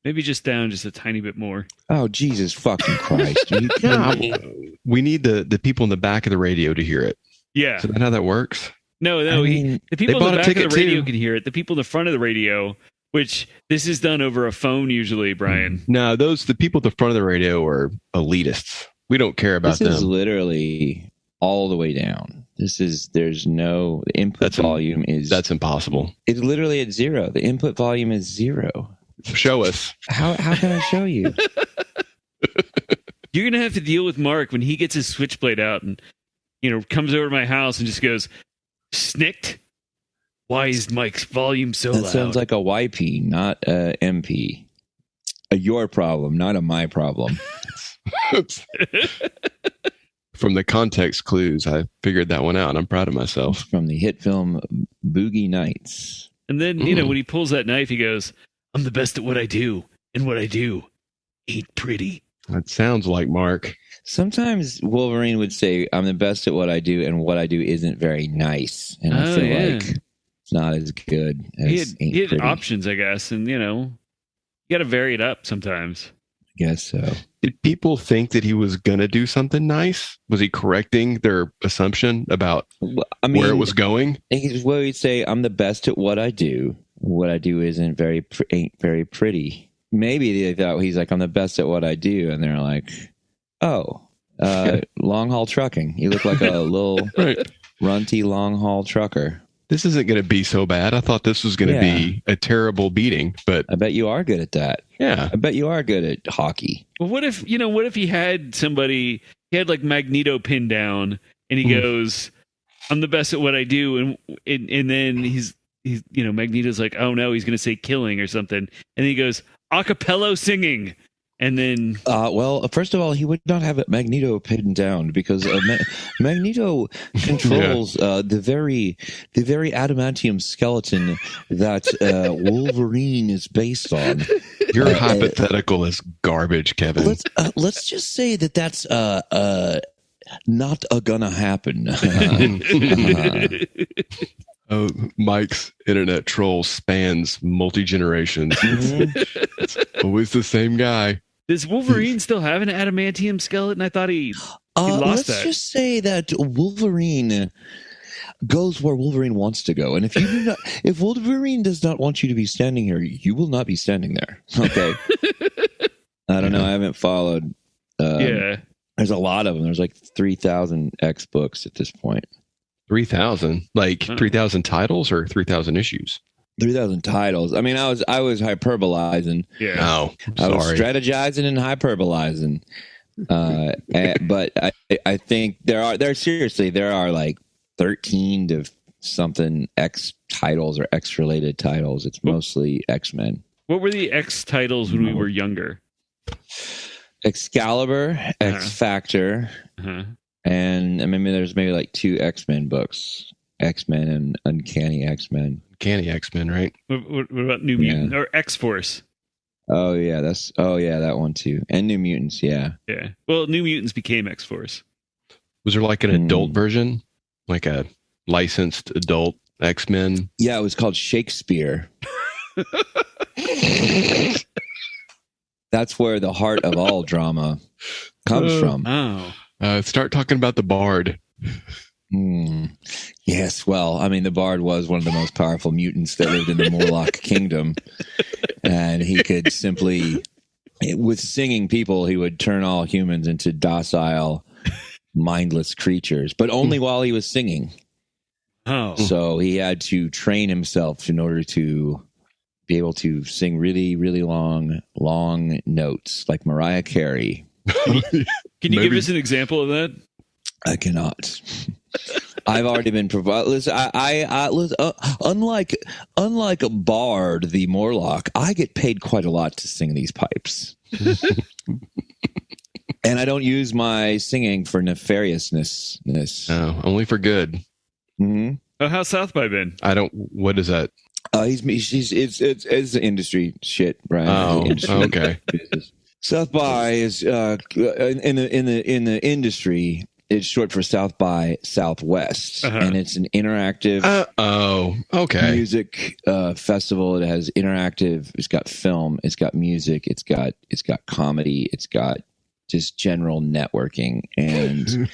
Maybe just down just a tiny bit more. Oh, Jesus fucking Christ. We need the people in the back of the radio to hear it. Yeah. Is that how that works? No. The people in the back of the radio can hear it. The people in the front of the radio, which this is done over a phone usually, Brian. No, the people at the front of the radio are elitists. We don't care about them. This is literally all the way down. There's no, the input volume is... That's impossible. It's literally at 0. The input volume is 0. Show us. How can I show you? You're going to have to deal with Mark when he gets his switchblade out and, comes over to my house and just goes, "Snicked? Why is Mike's volume so loud?" That sounds like a YP, not a MP. A your problem, not a my problem. From the context clues, I figured that one out, and I'm proud of myself. From the hit film Boogie Nights. And then, when he pulls that knife, he goes, "I'm the best at what I do, and what I do ain't pretty." That sounds like Mark. Sometimes Wolverine would say, "I'm the best at what I do, and what I do isn't very nice." And I feel like it's not as good as he had options, I guess, and, you got to vary it up sometimes. I guess so. Did people think that he was going to do something nice? Was he correcting their assumption about where it was going? Well, he'd say, "I'm the best at what I do. What I do ain't very pretty." Maybe they thought he's like, "I'm the best at what I do," and they're like, "Oh, long haul trucking. You look like a little runty long haul trucker." This isn't going to be so bad. I thought this was going to be a terrible beating, but I bet you are good at that. Yeah, I bet you are good at hockey. Well, what if he had somebody? He had like Magneto pinned down, and he goes, "I'm the best at what I do," and then he's Magneto's like, "Oh no, he's going to say killing or something," and then he goes, "Acapello singing." And then, well, first of all, he would not have Magneto pinned down because Magneto controls the very adamantium skeleton that Wolverine is based on. Your hypothetical is garbage, Kevin. Let's just say that's not gonna happen. Oh, Mike's internet troll spans multi-generations. It's always the same guy. Does Wolverine still have an adamantium skeleton? I thought he lost that. Let's just say that Wolverine goes where Wolverine wants to go. And if Wolverine does not want you to be standing here, you will not be standing there. Okay. I don't know. I haven't followed. There's a lot of them. There's like 3,000 X books at this point. 3,000? Like 3,000 titles or 3,000 issues? 3,000 titles. I mean, I was hyperbolizing. Yeah. Oh, I was strategizing and hyperbolizing. But I think there are like 13 to something X titles or X related titles. It's mostly X-Men. What were the X titles when we were younger? Excalibur, X Factor, and maybe there's like 2 X-Men books. X-Men and Uncanny X-Men. Uncanny X-Men, right? What about New Mutant or X-Force? Oh yeah, that one too. And New Mutants, yeah. Yeah. Well, New Mutants became X-Force. Was there like an adult version? Like a licensed adult X-Men? Yeah, it was called Shakespeare. That's where the heart of all drama comes from. Oh. Start talking about the Bard. Yes, well, I mean, the Bard was one of the most powerful mutants that lived in the Morlock Kingdom. And he could simply, with singing people, he would turn all humans into docile, mindless creatures, but only while he was singing. Oh. So he had to train himself in order to be able to sing really, really long notes like Mariah Carey. Can you give us an example of that? I cannot. I've already been provided. Listen, unlike a Bard, the Morlock, I get paid quite a lot to sing these pipes, and I don't use my singing for nefariousness. Oh, only for good. Mm-hmm. Oh, how's South by been? I don't. What is that? It's industry shit, right? Oh, okay. South by is in the industry it's short for South by Southwest, and it's an interactive music festival. It has interactive. It's got film. It's got music. It's got comedy. It's got just general networking, and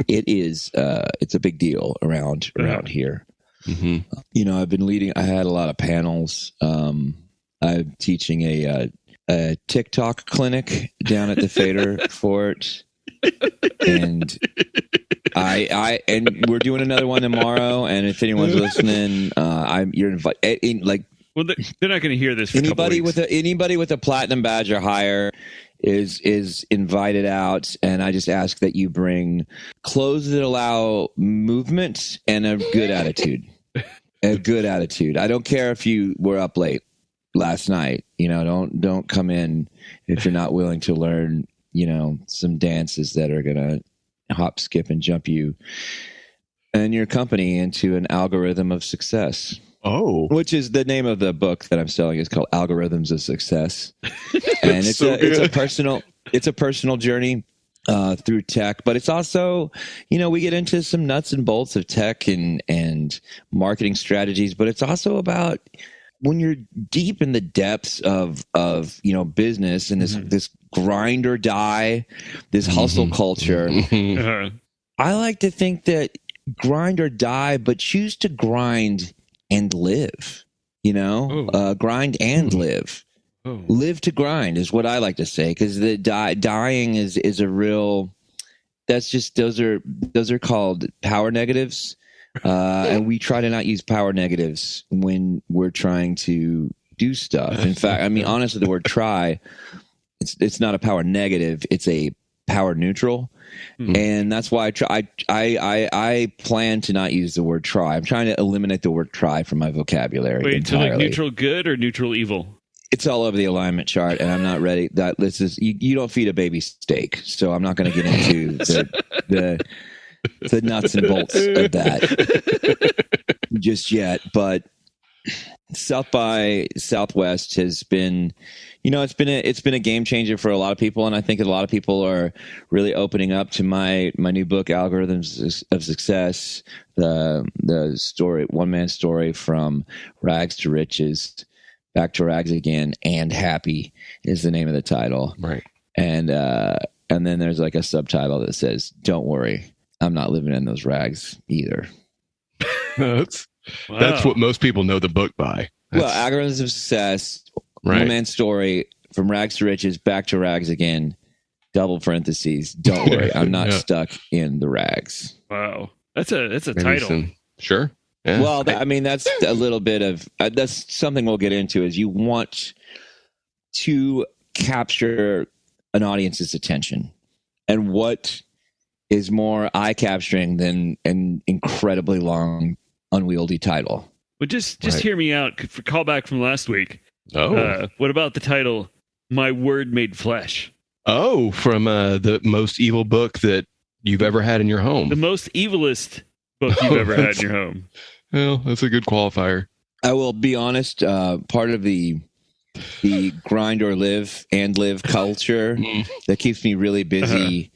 it's a big deal around here. Mm-hmm. I've been leading. I had a lot of panels. I'm teaching a TikTok clinic down at the Fader Fort. And and we're doing another one tomorrow. And if anyone's listening, you're invited. Well, they're not going to hear this. For anybody with a platinum badge or higher is invited out. And I just ask that you bring clothes that allow movement and a good attitude. A good attitude. I don't care if you were up late last night. Don't come in if you're not willing to learn. Some dances that are going to hop, skip, and jump you and your company into an algorithm of success. Oh, which is the name of the book that I'm selling. Is called Algorithms of Success, and it's a personal journey through tech. But it's also, we get into some nuts and bolts of tech and marketing strategies. But it's also about when you're deep in the depths of business and this grind or die, this hustle culture. I like to think that grind or die, but choose to grind and live. Grind and live. Live to grind is what I like to say, because the dying is a real. That's just those are called power negatives. And we try to not use power negatives when we're trying to do stuff. In fact, honestly, the word try, it's not a power negative. It's a power neutral. And that's why I plan to not use the word try. I'm trying to eliminate the word try from my vocabulary. Wait, entirely. So like neutral good or neutral evil? It's all over the alignment chart, and I'm not ready. This is you don't feed a baby steak, so I'm not going to get into the nuts and bolts of that just yet. But South by Southwest has been, it's been a game changer for a lot of people, and I think a lot of people are really opening up to my new book, Algorithms of Success, the story, one man story from rags to riches, back to rags again, and happy is the name of the title, right? And then there's like a subtitle that says, "Don't worry, I'm not living in those rags either." That's what most people know the book by. Well, Algorithms of Success, right. One man story from rags to riches, back to rags again, double parentheses. Don't worry, I'm not stuck in the rags. Wow, that's a title. Sure. Yeah. Well, that's a little bit of that's something we'll get into. Is you want to capture an audience's attention, and what is more eye capturing than an incredibly long, unwieldy title? But just hear me out. For callback from last week. Oh, what about the title "My Word Made Flesh"? Oh, from the most evil book that you've ever had in your home. The most evilest book you've ever had in your home. Well, that's a good qualifier. I will be honest. Part of the grind or live culture that keeps me really busy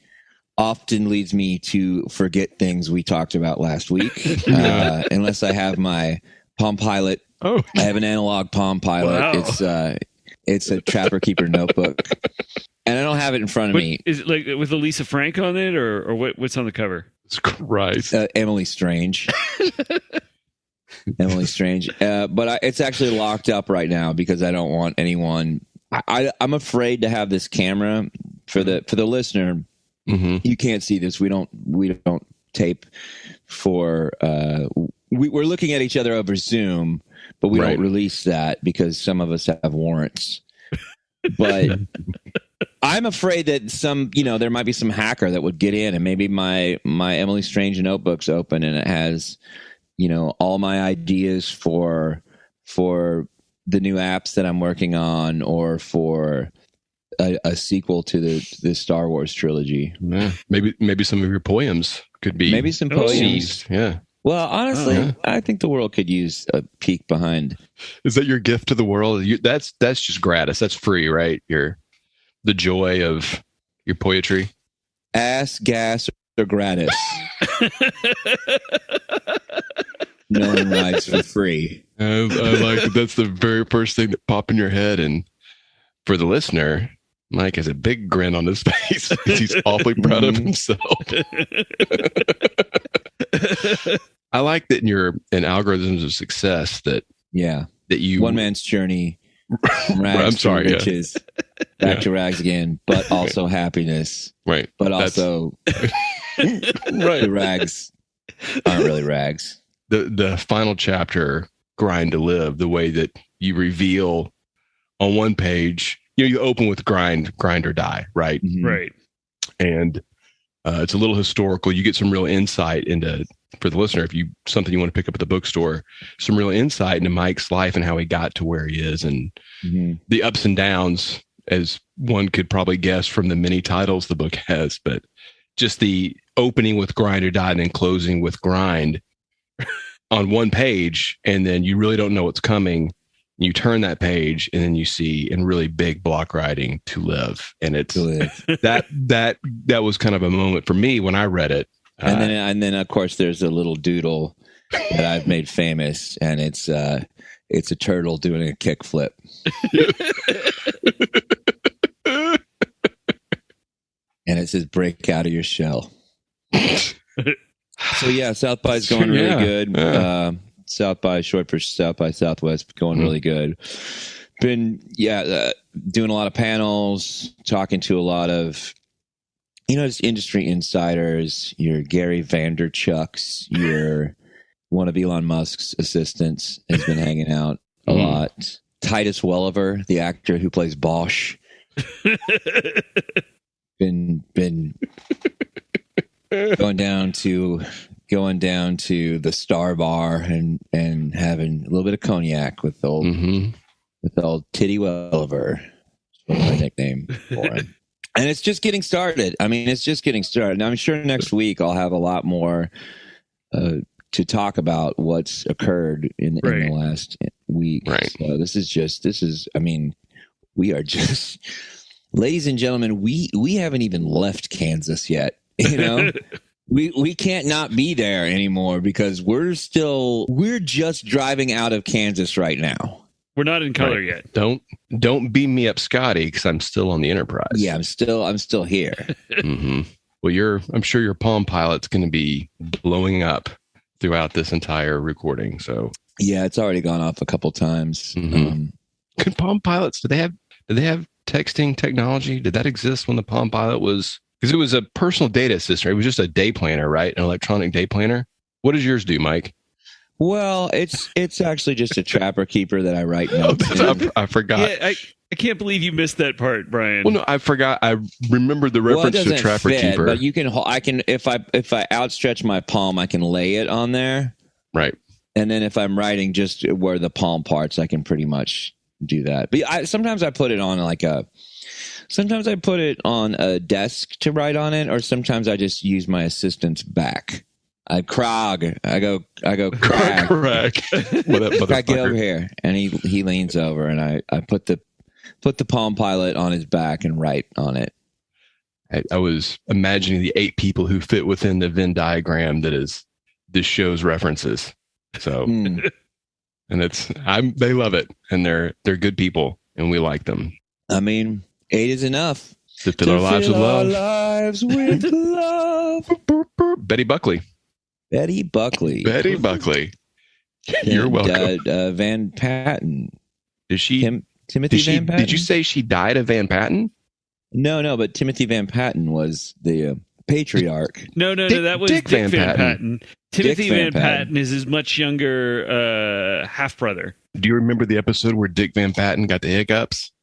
often leads me to forget things we talked about last week. Unless I have my Palm Pilot. Oh, I have an analog Palm Pilot. Wow. It's a Trapper Keeper notebook, and I don't have it in front of me. Is it like with Elisa Frank on it, or what's on the cover? Christ. Emily Strange. Emily Strange. But it's actually locked up right now because I don't want anyone. I'm afraid to have this camera for the listener. Mm-hmm. You can't see this. We don't tape for. We're looking at each other over Zoom, but we don't release that because some of us have warrants. But I'm afraid that there might be some hacker that would get in, and maybe my Emily Strange notebook's open and it has, all my ideas for the new apps that I'm working on, or for a sequel to the Star Wars trilogy. Yeah. Maybe some of your poems could be maybe some poems. Seized. Yeah. Well, honestly, I think the world could use a peek behind. Is that your gift to the world? That's just gratis. That's free, right? The joy of your poetry. Ass, gas, are gratis. No one rides for free. I like that. That's the very first thing that popped in your head. And for the listener, Mike has a big grin on his face. He's awfully proud of himself. I like that in algorithms of success that you one man's journey from rags to riches, back to rags again, but also happiness. Right. But also the rags aren't really rags. The final chapter, Grind to Live, the way that you reveal on one page, you open with grind or die, right? Mm-hmm. Right. And it's a little historical. You get some real insight into, for the listener, if something you want to pick up at the bookstore, some real insight into Mike's life and how he got to where he is, and the ups and downs, as one could probably guess from the many titles the book has. But just the opening with Grind or Die and then closing with Grind on one page, and then you really don't know what's coming. You turn that page, and then you see in really big block writing, To Live, and it's that was kind of a moment for me when I read it. And then of course there's a little doodle that I've made famous, and it's a turtle doing a kickflip. And it says, "Break out of your shell." So yeah, South by is going really good. Yeah. South by, short for South by Southwest, going really good. Been doing a lot of panels, talking to a lot of just industry insiders, your Gary Vanderchucks, your one of Elon Musk's assistants has been hanging out a lot. Titus Welliver, the actor who plays Bosch, been going down to the Star Bar and having a little bit of cognac with old Tiddy Welliver. That's my nickname for him. And it's just getting started. I mean, it's just getting started. Now, I'm sure next week I'll have a lot more to talk about what's occurred in the last week. Right. So we are just, ladies and gentlemen, we haven't even left Kansas yet. We can't not be there anymore because we're just driving out of Kansas right now. We're not in color yet. Don't beam me up, Scotty, because I'm still on the Enterprise. Yeah, I'm still here. Well, I'm sure your Palm Pilot's going to be blowing up throughout this entire recording. So yeah, it's already gone off a couple times. Could Palm Pilots? Did they have texting technology? Did that exist when the Palm Pilot was? Because it was a personal data assistant. It was just a day planner, right? An electronic day planner. What does yours do, Mike? Well, it's actually just a trapper keeper that I write notes in. I forgot. Yeah, I can't believe you missed that part, Brian. Well, no, I forgot. I remembered the reference to trapper keeper. But I can if I outstretch my palm, I can lay it on there. Right. And then if I'm writing just where the palm parts, I can pretty much do that. But sometimes I put it on sometimes I put it on a desk to write on it, or sometimes I just use my assistant's back. I go Krog. Correct. I get over here, and he leans over, and I put the Palm Pilot on his back and write on it. I was imagining the 8 people who fit within the Venn diagram that is this show's references. So, and they love it, and they're good people, and we like them. I mean, 8 is enough to fill our lives with love. Lives with love. Betty Buckley. You're welcome. Van Patten. Is she? Timothy Van Patten. Did you say she died of Van Patten? No, but Timothy Van Patten was the patriarch. No, that was Dick Van Patten. Timothy Van Patten is his much younger half brother. Do you remember the episode where Dick Van Patten got the hiccups?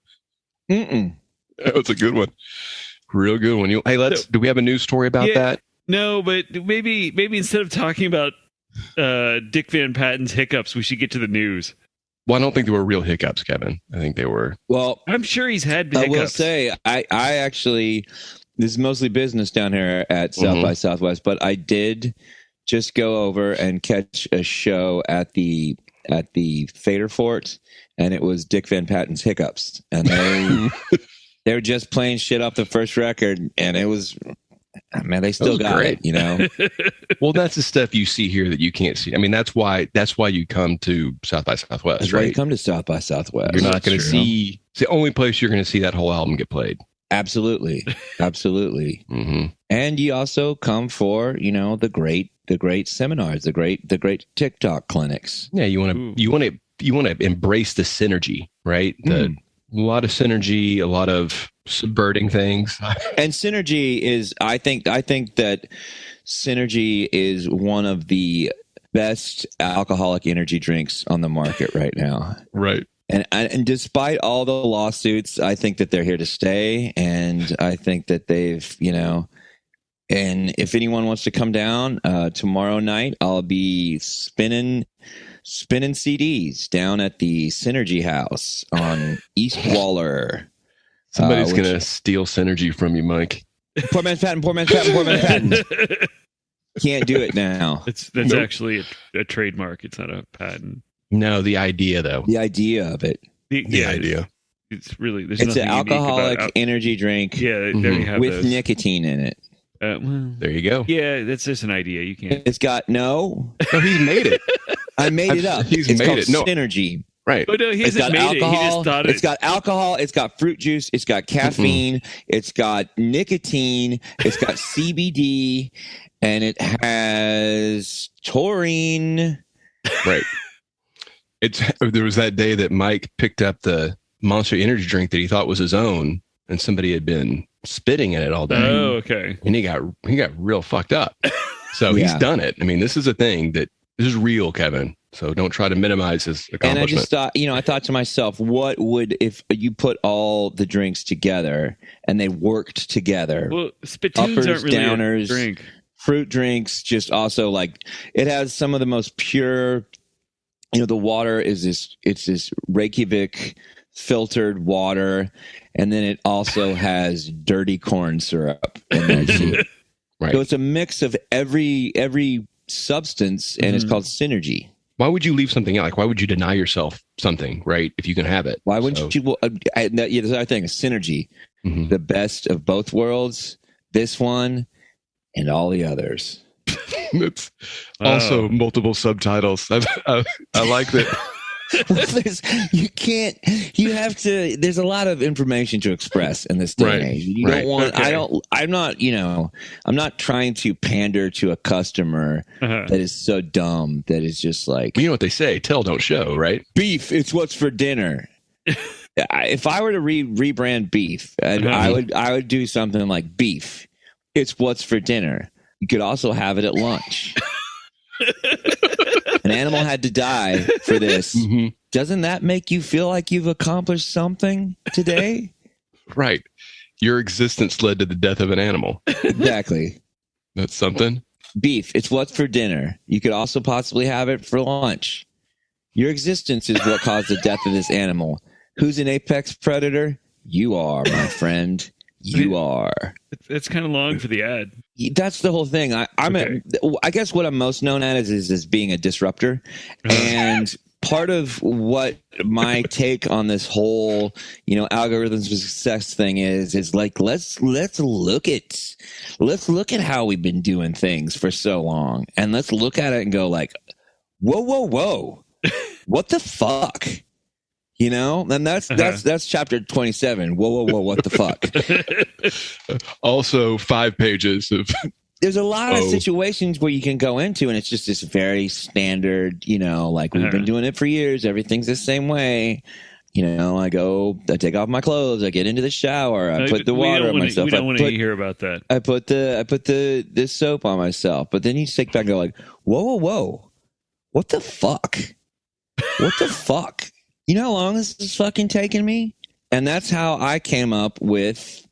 Mm-mm. That was a good one. Real good one. Do we have a news story about that? No, but maybe instead of talking about Dick Van Patten's hiccups, we should get to the news. Well, I don't think they were real hiccups, Kevin. I think they were. Well, I'm sure he's had hiccups. I will say, I actually, this is mostly business down here at South by Southwest, but I did just go over and catch a show at the Fader Fort, and it was Dick Van Patten's hiccups, and they were just playing shit off the first record, and it was Man, they still got great. it, you know. Well, that's the stuff you see here that you can't see. I mean, that's why you come to South by Southwest, That's right? why you come to South by Southwest. You're not going to true. see. It's the only place you're going to see that whole album get played. Absolutely. Absolutely. Mm-hmm. And you also come for, you know, the great seminars, the great TikTok clinics. Yeah, you want to embrace the synergy, right? A lot of synergy, a lot of subverting things. And synergy is, I think that synergy is one of the best alcoholic energy drinks on the market right now. Right. And despite all the lawsuits, I think that they're here to stay. And I think that they've, you know, and if anyone wants to come down tomorrow night, I'll be spinning CDs down at the Synergy House on East Waller. Somebody's going to steal Synergy from you, Mike. Poor man's patent. Can't do it now. That's actually a trademark. It's not a patent. No, the idea, though. The idea of it. The idea. It's really, there's It's nothing an alcoholic unique about energy drink there you have with those. nicotine in it. Well, There you go. yeah, that's just an idea. You can't. It's got No, he's made it. I made it up. He's It's made called it. No. Synergy. Right. But no, he It's hasn't got made it. He just thought It's got alcohol. It's got fruit juice. It's got caffeine. It's got nicotine. It's got CBD, and it has taurine. Right. There was that day that Mike picked up the Monster Energy drink that he thought was his own, and somebody had been spitting in it all day. Oh, okay. And he got real fucked up. So he's done it. I mean, this is a thing this is real, Kevin. So don't try to minimize his accomplishment. And I just thought, I thought to myself, what would, if you put all the drinks together and they worked together? Well, spittoons uppers, aren't really downers, a drink. Fruit drinks, just also like, it has some of the most pure, the water is this Reykjavik filtered water. And then it also has dirty corn syrup in there too. Right. So it's a mix of every substance, and it's called Synergy. Why would you leave something out? Like, why would you deny yourself something, right? If you can have it. Why wouldn't you? Well, the other thing is Synergy, the best of both worlds. This one and all the others. It's also multiple subtitles. I like that. There's a lot of information to express in this day and age. You don't want, I'm not trying to pander to a customer that is so dumb that is just like, You know what they say, tell, don't show, right? beef, it's what's for dinner. If I were to rebrand beef, I would do something like beef, it's what's for dinner. You could also have it at lunch. An animal had to die for this. Doesn't that make you feel like you've accomplished something today? Right. Your existence led to the death of an animal. Exactly. That's something. Beef, it's what's for dinner. You could also possibly have it for lunch. Your existence is what caused the death of this animal. Who's an apex predator? You are, my friend. You are. It's kind of long for the ad. That's the whole thing. I guess what I'm most known at is being a disruptor. And part of what my take on this whole, algorithms of success thing is like, let's look at how we've been doing things for so long. And let's look at it and go like, whoa, what the fuck? And that's chapter 27. Whoa, what the fuck? Also 5 pages of. There's a lot of situations where you can go into, and it's just this very standard, like we've been doing it for years. Everything's the same way. I take off my clothes, I get into the shower, I put the water on myself. We don't want to hear about that. I put the soap on myself, but then you take back and go like, whoa, what the fuck? What the fuck? You know how long this is fucking taking me? And that's how I came up with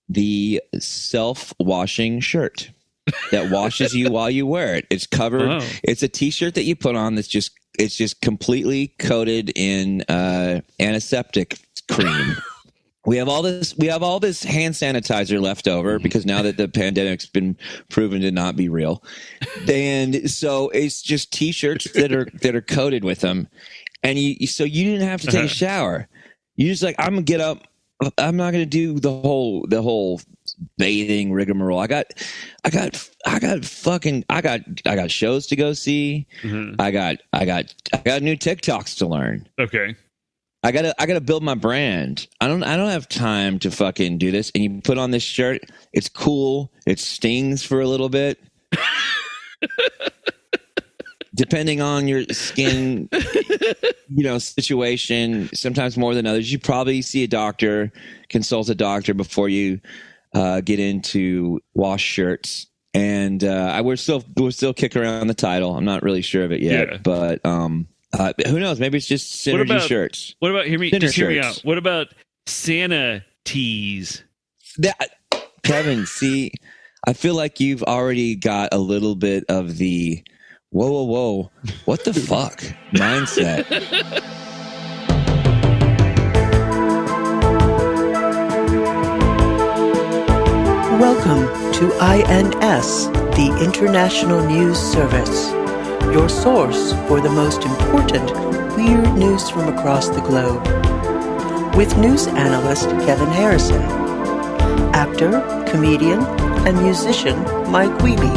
the self-washing shirt that washes you while you wear it. It's covered. Oh. It's a t-shirt that you put on that's just completely coated in antiseptic cream. We have all this hand sanitizer left over because now that the pandemic's been proven to not be real. And so it's just t-shirts that are coated with them. And you didn't have to take a shower. You just like, I'm gonna get up. I'm not gonna do the whole bathing rigmarole. I got shows to go see. Mm-hmm. I got new TikToks to learn. Okay. I gotta build my brand. I don't have time to fucking do this. And you put on this shirt, it's cool. It stings for a little bit. Depending on your skin, situation, sometimes more than others. You probably see a doctor, consult a doctor before you get into wash shirts. And we're still kicking around the title. I'm not really sure of it yet, but who knows? Maybe it's just synergy shirts. What about hear me out? What about Santa tees? Kevin, see, I feel like you've already got a little bit of the whoa, what the fuck mindset. Welcome to INS, the International News Service, your source for the most important weird news from across the globe. With news analyst Kevin Harrison, actor, comedian, and musician Mike Wiebe,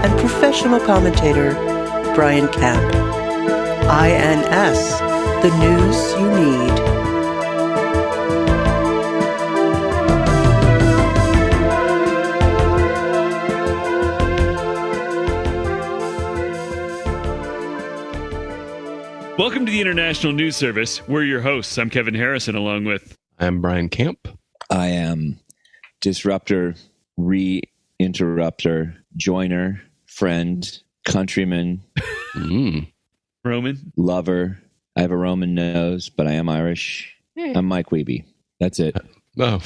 and professional commentator Brian Camp. INS, the news you need. Welcome to the International News Service. We're your hosts. I'm Kevin Harrison, along with... I'm Brian Camp. I am disruptor, re-interrupter, joiner, friend, countryman, Roman, lover. I have a Roman nose, but I am Irish. I'm Mike Wiebe. That's it. Oh.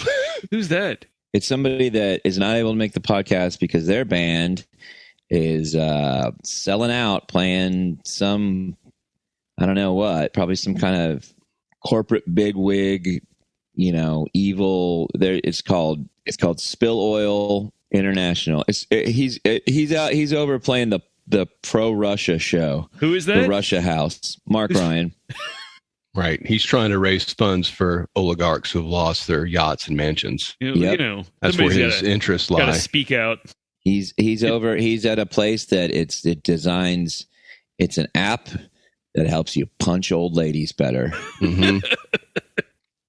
Who's that? It's somebody that is not able to make the podcast because their band is selling out, playing some... I don't know what, probably some kind of corporate bigwig, evil. There, it's called Spill Oil International. He's over playing the pro Russia show. Who is that? The Russia House. Mark Ryan. Right. He's trying to raise funds for oligarchs who have lost their yachts and mansions. That's where his interests lie. Got to speak out. He's at a place that it's an app that helps you punch old ladies better. Mm-hmm.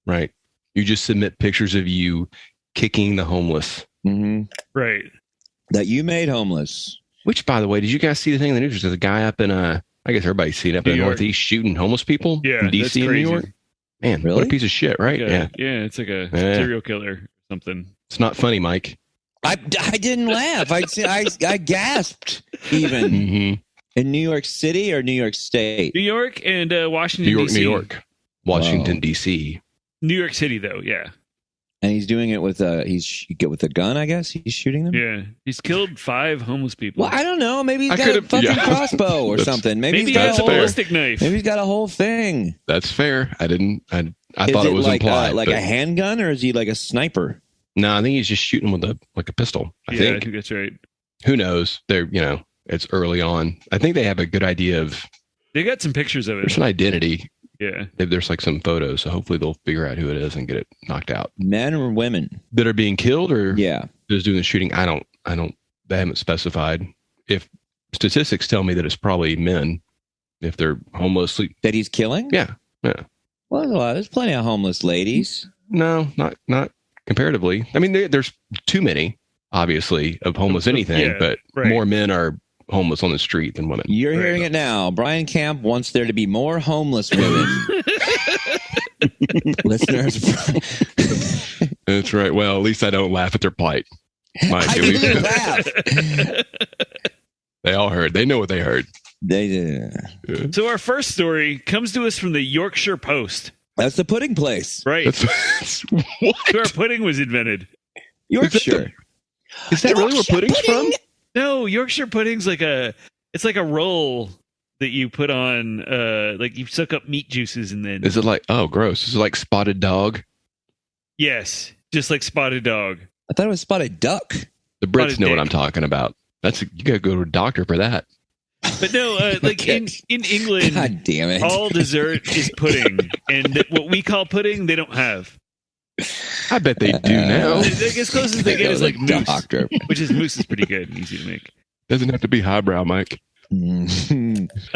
Right. You just submit pictures of you kicking the homeless. Mm-hmm. Right. That you made homeless. Which, by the way, did you guys see the thing in the news? There's a guy up in, I guess everybody's seen up in the Northeast shooting homeless people in D.C. and New York. Man, really? What a piece of shit, right? Yeah, it's like a serial killer or something. It's not funny, Mike. I didn't laugh. I gasped even. Mm-hmm. In New York City or New York State? New York and Washington, D.C. New York. Washington, D.C. New York City, though, yeah. And he's doing it with a gun, I guess? He's shooting them? Yeah. He's killed 5 homeless people. Well, I don't know. Maybe he's got a fucking crossbow or something. Maybe he's got a ballistic knife. Maybe he's got a whole thing. That's fair. I thought it was implied. Like a handgun, or is he like a sniper? No, I think he's just shooting with a pistol. I think that's right. Who knows? It's early on. I think they have a good idea of... They got some pictures of it. There's an identity. Yeah. There's like some photos, so hopefully they'll figure out who it is and get it knocked out. Men or women? That are being killed, or who's doing the shooting? I don't, they haven't specified. If statistics tell me that it's probably men, if they're homeless. That he's killing? Yeah. Well, there's plenty of homeless ladies. No, not comparatively. I mean, there's too many, obviously, of homeless anything, but more men are homeless on the street than women. You're hearing it now. Brian Camp wants there to be more homeless women. Listeners. That's right. Well, at least I don't laugh at their plight. I didn't laugh. They all heard. They know what they heard. They did. Yeah. So our first story comes to us from the Yorkshire Post. That's the pudding place. Right. That's what? Where pudding was invented. Yorkshire. Is that really where pudding's from? No, Yorkshire pudding's like a roll that you put on, like you suck up meat juices and then... Is it like, oh, gross. Is it like spotted dog? Yes, just like spotted dog. I thought it was spotted duck. The Brits know what I'm talking about. You got to go to a doctor for that. But no, like in England, God damn it. all dessert is pudding. And what we call pudding, they don't have. I bet they do now. As close as they get is like moose, doctor. which is moose is pretty good and easy to make. Doesn't have to be highbrow, Mike. A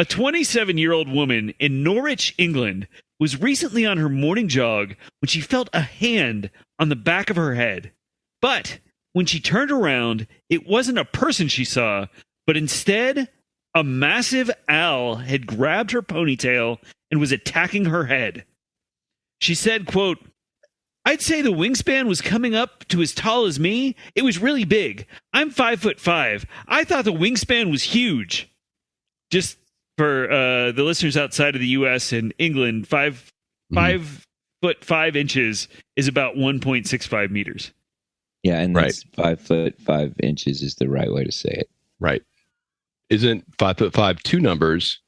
27-year-old woman in Norwich, England, was recently on her morning jog when she felt a hand on the back of her head. But when she turned around, it wasn't a person she saw, but instead, a massive owl had grabbed her ponytail and was attacking her head. She said, quote, "I'd say the wingspan was coming up to as tall as me. It was really big. I'm 5'5". I thought the wingspan was huge." Just for the listeners outside of the U.S. and England, 5 foot 5 inches is about 1.65 meters. Yeah, and that's 5 foot 5 inches is the right way to say it. Right. Isn't 5'5" 2 numbers,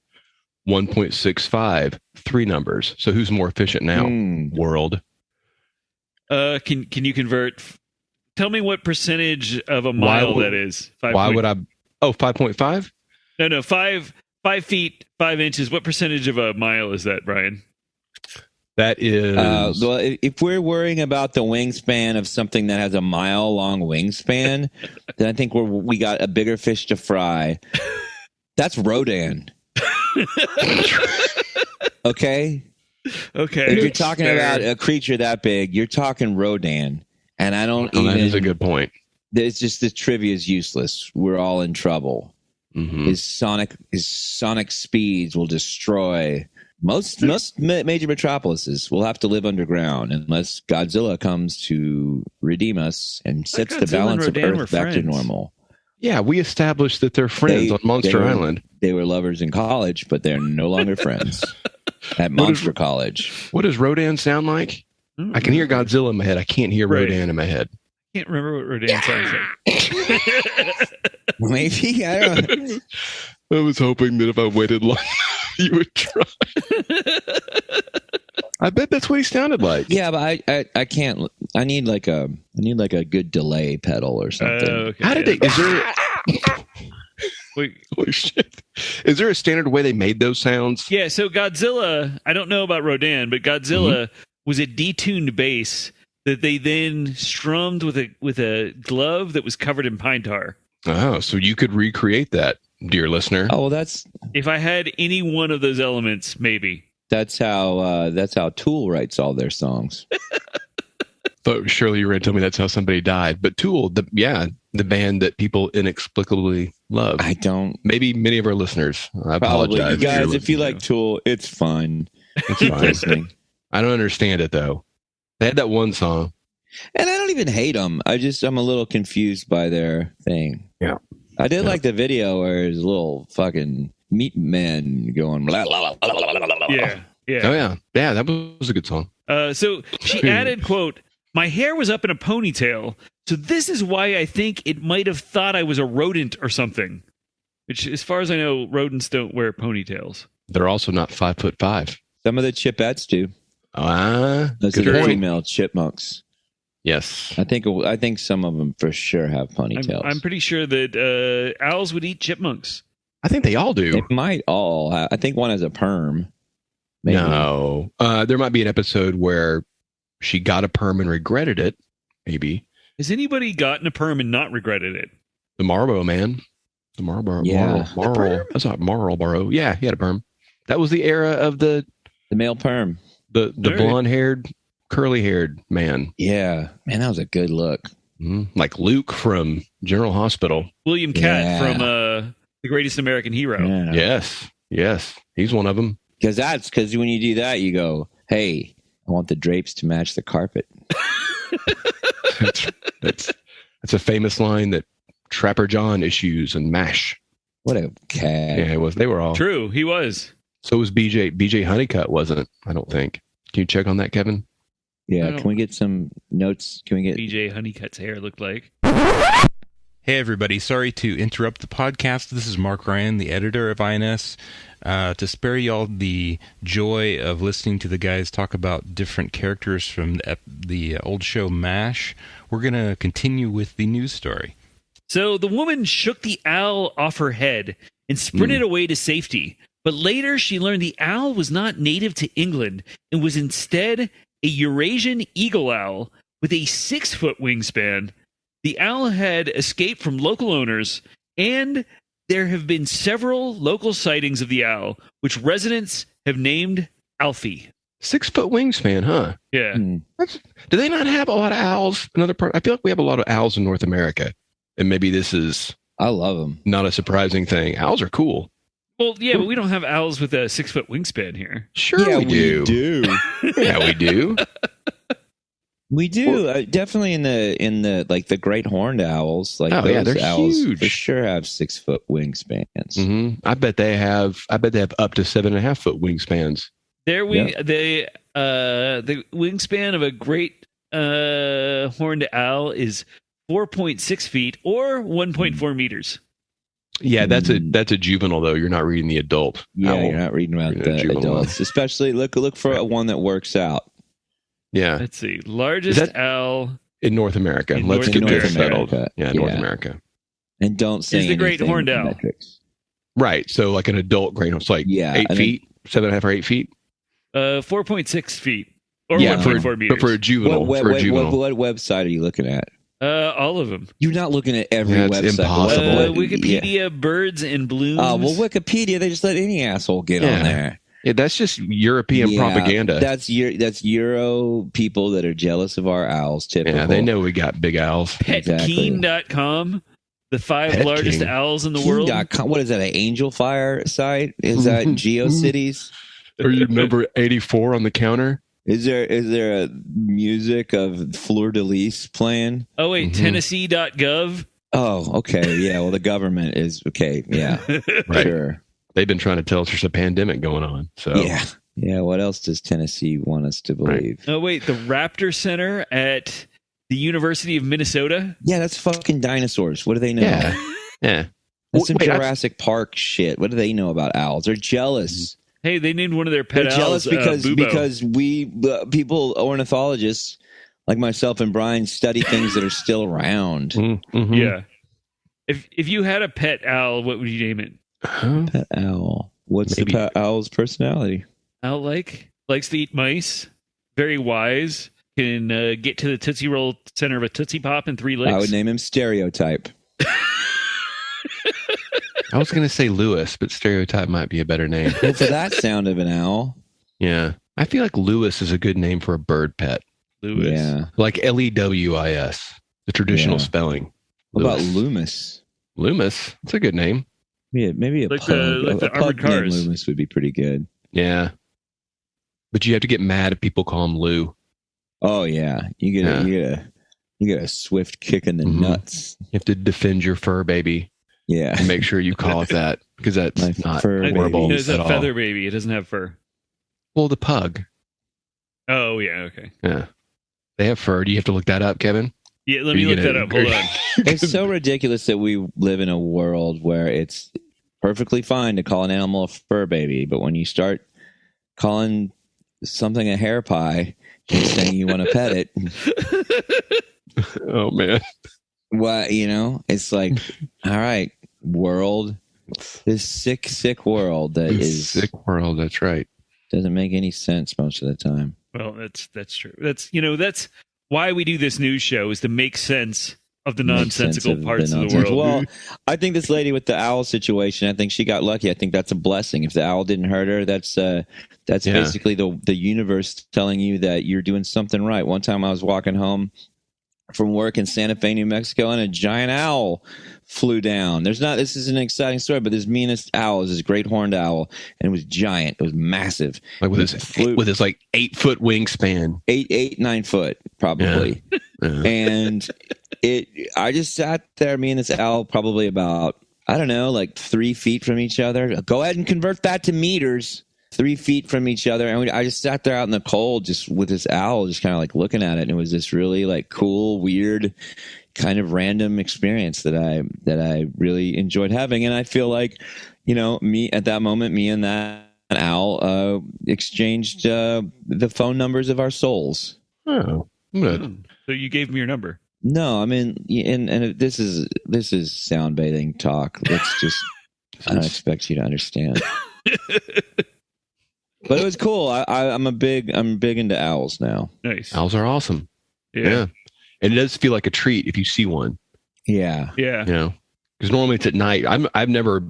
1.65 3 numbers? So who's more efficient now? World. Can you convert? Tell me what percentage of a mile that is. 5. Why would I? Oh, 5.5? No, 5 feet 5 inches. What percentage of a mile is that, Brian? That is. Well, if we're worrying about the wingspan of something that has a mile-long wingspan, then I think we got a bigger fish to fry. That's Rodan. Okay? Okay. If you're talking about a creature that big, you're talking Rodan. And I don't even... That is a good point. It's just the trivia is useless. We're all in trouble. Mm-hmm. His sonic speeds will destroy... Most major metropolises will have to live underground unless Godzilla comes to redeem us and sets the balance of Earth back to normal. Yeah, we established that they're friends on Monster Island. They were lovers in college, but they're no longer friends at Monster College. What does Rodan sound like? I can hear Godzilla in my head. I can't hear Rodan in my head. I can't remember what Rodan sounds like. Maybe, I don't know. I was hoping that if I waited long you would try. I bet that's what he sounded like. Yeah, but I can't. I need like a good delay pedal or something. Okay, How did they? Is there? Wait. Holy shit! Is there a standard way they made those sounds? Yeah. So Godzilla. I don't know about Rodan, but Godzilla was a detuned bass that they then strummed with a glove that was covered in pine tar. Oh, so you could recreate that, dear listener. Oh, well, If I had any one of those elements, maybe. that's how Tool writes all their songs. But surely you were going to tell me that's how somebody died. But Tool, the band that people inexplicably love. I don't. Maybe many of our listeners. I Probably, apologize. you guys. If you like Tool, it's fine. It's fine. I don't understand it though. They had that one song, and I don't even hate them. I'm a little confused by their thing. Yeah, I did like the video where there's a little fucking meat man going. Blah, blah, blah, blah, blah, blah. Yeah. Oh yeah. That was a good song. So she added, quote, "My hair was up in a ponytail, so this is why I think it might have thought I was a rodent or something." Which, as far as I know, rodents don't wear ponytails. They're also not 5'5". Some of the chipettes do. Those Good are point. female chipmunks. Yes. I think some of them for sure have ponytails. I'm pretty sure that owls would eat chipmunks. I think they all do. They might all. I think one has a perm. Maybe. No. There might be an episode where she got a perm and regretted it. Maybe. Has anybody gotten a perm and not regretted it? The Marlboro man. The Marlboro. Yeah. Marlboro. That's not Marlboro. Yeah, he had a perm. That was the era of the male perm. The blonde-haired, curly-haired man. Yeah. Man, that was a good look. Mm-hmm. Like Luke from General Hospital. William Catt from The Greatest American Hero. Yeah. Yes. He's one of them. Because when you do that, you go, hey, I want the drapes to match the carpet. That's a famous line that Trapper John issues and MASH. What a cat. Yeah, it was. They were all. True, he was. So was BJ. BJ Honeycutt wasn't, I don't think. Can you check on that, Kevin? Yeah, can we get some notes? Can we get BJ Honeycutt's hair looked like? Hey, everybody. Sorry to interrupt the podcast. This is Mark Ryan, the editor of INS. To spare y'all the joy of listening to the guys talk about different characters from the old show MASH, we're going to continue with the news story. So the woman shook the owl off her head and sprinted away to safety. But later she learned the owl was not native to England and was instead a Eurasian eagle owl with a 6-foot wingspan. The owl had escaped from local owners, and there have been several local sightings of the owl, which residents have named Alfie. 6-foot wingspan, huh? Yeah. Do they not have a lot of owls? Another part. I feel like we have a lot of owls in North America, and maybe this is. I love them. Not a surprising thing. Owls are cool. Well, yeah, but we don't have owls with a 6-foot wingspan here. Sure, Yeah, we do. Yeah, we do. We do. Definitely in the like the great horned owls. Like they're those owls huge. for sure have 6-foot wingspans. Mm-hmm. I bet they have up to 7.5-foot wingspans. The wingspan of a great horned owl is 4.6 feet or 1.4 meters. Yeah, that's a juvenile though. You're not reading the adult. Yeah, owl. you're not reading about the adults. Especially look for a one that works out. Yeah. Let's see. Largest owl in North America. Let's get there settled. Yeah, North America. And don't say is the great horned owl. Metrics. Right. So like an adult great horned, so like 8 feet, 7.5 or 8 feet. 4.6 feet or 1.4 meters. But for a juvenile, what website are you looking at? All of them. You're not looking at every website. It's impossible. Wikipedia, Birds and Blooms. Oh, well, Wikipedia, they just let any asshole get on there. Yeah, that's just European propaganda. That's Euro people that are jealous of our owls, typical. Yeah, they know we got big owls. Petkeen.com, the 5 largest owls in the world. What is that, an Angel Fire site? Is that GeoCities? Are you number 84 on the counter? Is there a music of Fleur de Lis playing? Oh, wait, Tennessee.gov. Oh, okay. Yeah, well, the government is, okay, yeah. Right. Sure. They've been trying to tell us there's a pandemic going on. So yeah. What else does Tennessee want us to believe? Right. Oh wait, the Raptor Center at the University of Minnesota. Yeah, that's fucking dinosaurs. What do they know? Yeah. That's some Jurassic Park shit. What do they know about owls? They're jealous. Hey, they named one of their pet owls. They're jealous because we people, ornithologists like myself and Brian, study things that are still around. Mm-hmm. Yeah. If you had a pet owl, what would you name it? Pet owl. What's the pet owl's personality? Owl likes to eat mice. Very wise. Can get to the Tootsie Roll center of a Tootsie Pop in 3 licks. I would name him Stereotype. I was going to say Lewis, but Stereotype might be a better name. Well, for that sound of an owl. Yeah. I feel like Lewis is a good name for a bird pet. Lewis. Yeah. Like Lewis, the traditional spelling. What about Loomis? Loomis? It's a good name. Yeah, maybe a like pug. the A armored pug named cars. Loomis would be pretty good. Yeah. But you have to get mad if people call him Lou. Oh yeah. You get a swift kick in the nuts. You have to defend your fur baby. Yeah. And make sure you call it that, because that's not horrible It's at a all. feather baby. It doesn't have fur. Well, the pug. Oh yeah, okay. Yeah. They have fur. Do you have to look that up, Kevin? Yeah, let me look that up. Hold on. It's so ridiculous that we live in a world where it's perfectly fine to call an animal a fur baby, but when you start calling something a hair pie and saying you want to pet it, Oh man. what, it's like, all right, world, this sick world that is sick world. That's right. doesn't make any sense most of the time. Well, that's true. That's why we do this news show, is to make sense of the nonsensical parts of the world. Well, I think this lady with the owl situation, I think she got lucky. I think that's a blessing. If the owl didn't hurt her, that's basically the universe telling you that you're doing something right. One time I was walking home from work in Santa Fe, New Mexico, and a giant owl flew down. This is an exciting story, but this meanest owl is this great horned owl, and it was giant. It was massive. Like with his like 8-foot wingspan. 9 foot, probably. Yeah. And I just sat there, me and this owl, probably about, I don't know, like 3 feet from each other. Go ahead and convert that to meters. 3 feet from each other, and I just sat there out in the cold, just with this owl, just kind of like looking at it. And it was this really like cool, weird, kind of random experience that I really enjoyed having. And I feel like, me at that moment, me and that owl exchanged the phone numbers of our souls. Oh, good. So you gave me your number. No, I mean, and this is soundbathing talk. Let's just, I don't expect you to understand. But it was cool. I'm big into owls now. Nice. Owls are awesome. Yeah. And it does feel like a treat if you see one. Yeah. Yeah. You know, because normally it's at night. I've never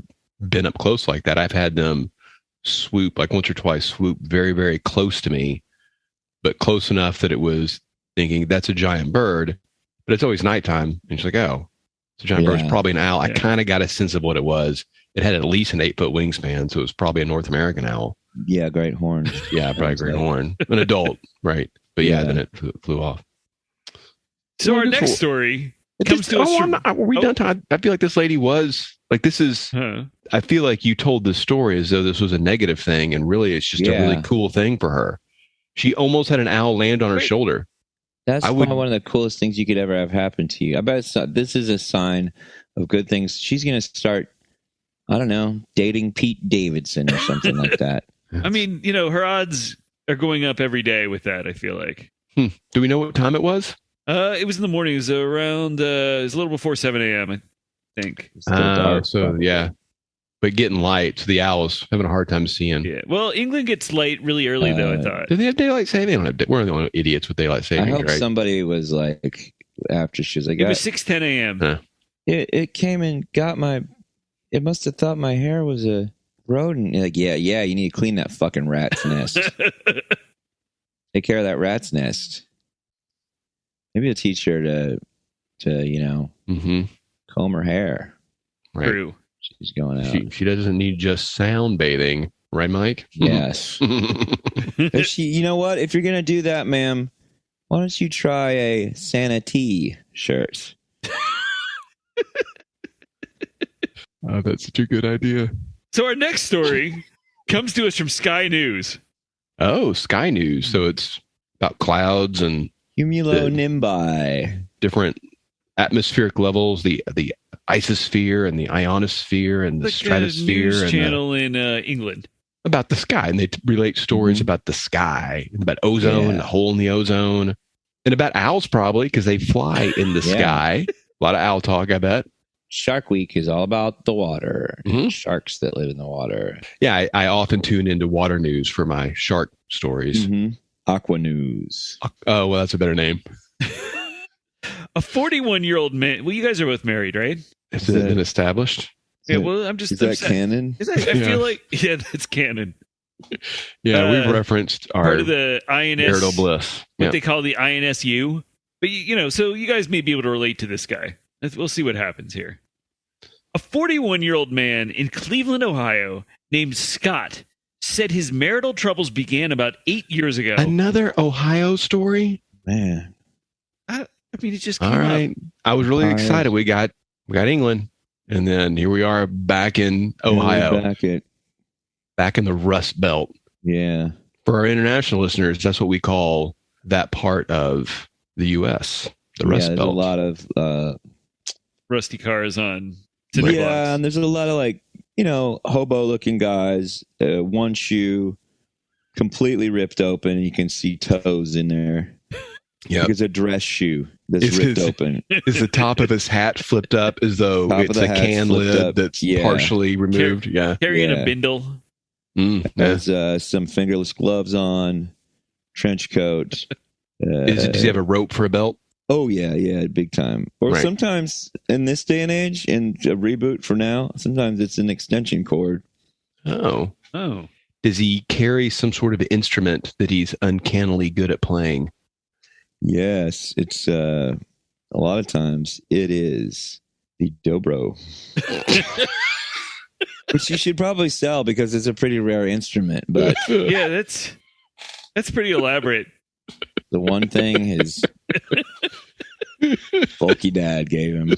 been up close like that. I've had them swoop like once or twice, swoop very, very close to me, but close enough that it was thinking that's a giant bird, but it's always nighttime. And she's like, oh, it's a giant bird. It's probably an owl. I kind of got a sense of what it was. It had at least an 8-foot wingspan, so it was probably a North American owl. Yeah, great horn. Yeah, probably a great horn. An adult, right? But then it flew off. So our next story comes to us from... Were we done, Todd? I feel like this lady was... Like, this is... I feel like you told this story as though this was a negative thing, and really it's just a really cool thing for her. She almost had an owl land on her shoulder. That's probably one of the coolest things you could ever have happen to you. I bet this is a sign of good things. She's going to start, I don't know, dating Pete Davidson or something like that. I mean, her odds are going up every day with that, I feel like. Do we know what time it was? It was in the morning. It was around, it was a little before 7 a.m., I think. Yeah. But getting light, so the owl's having a hard time seeing. Yeah. Well, England gets light really early, though, I thought. Do they have daylight saving? We're the only idiots with daylight saving, I hope somebody was like, after she was like... It was 6:10 a.m. Huh. It came and got my... It must have thought my hair was a rodent. Like, yeah, you need to clean that fucking rat's nest. Take care of that rat's nest. Maybe I'll teach her to comb her hair. Right. True. She's going out. She doesn't need just sound bathing, right, Mike? Yes. If you know what? If you're going to do that, ma'am, why don't you try a Santa T shirt? Oh, that's such a good idea. So our next story comes to us from Sky News. Oh, Sky News. So it's about clouds and cumulonimbus, different atmospheric levels, the isosphere and the ionosphere and the stratosphere. News and channel in England. About the sky. And they relate stories about the sky, about ozone, the hole in the ozone, and about owls probably because they fly in the sky. A lot of owl talk, I bet. Shark Week is all about the water. Sharks that live in the water. Yeah, I often tune into water news for my shark stories. Aqua News. Oh, well, that's a better name. A 41-year-old man. Well, you guys are both married, right? Has it been established? Yeah, well, I'm just... Is that canon? I feel like... Yeah, that's canon. Yeah, we've referenced our... Part of the INS... marital bliss. What they call the INSU. But, so you guys may be able to relate to this guy. We'll see what happens here. A 41-year-old man in Cleveland, Ohio, named Scott, said his marital troubles began about 8 years ago. Another Ohio story? Man. I mean, it just came all right. up. I was really excited. We got England, and then here we are back in Ohio. Back in the Rust Belt. Yeah. For our international listeners, that's what we call that part of the U.S., the Rust Belt. There's a lot of... rusty cars on... Yeah, and there's a lot of hobo-looking guys. One shoe completely ripped open, and you can see toes in there. Yeah, it's a dress shoe that's ripped open. Is the top of his hat flipped up as though it's a can lid that's partially removed? Carrying a bindle. Has some fingerless gloves on, trench coat. Does he have a rope for a belt? Oh, yeah, big time. Or sometimes in this day and age, in a reboot for now, sometimes it's an extension cord. Oh. Does he carry some sort of instrument that he's uncannily good at playing? Yes, it's a lot of times it is the dobro. Which you should probably sell because it's a pretty rare instrument. But yeah, that's pretty elaborate. The one thing his folky dad gave him.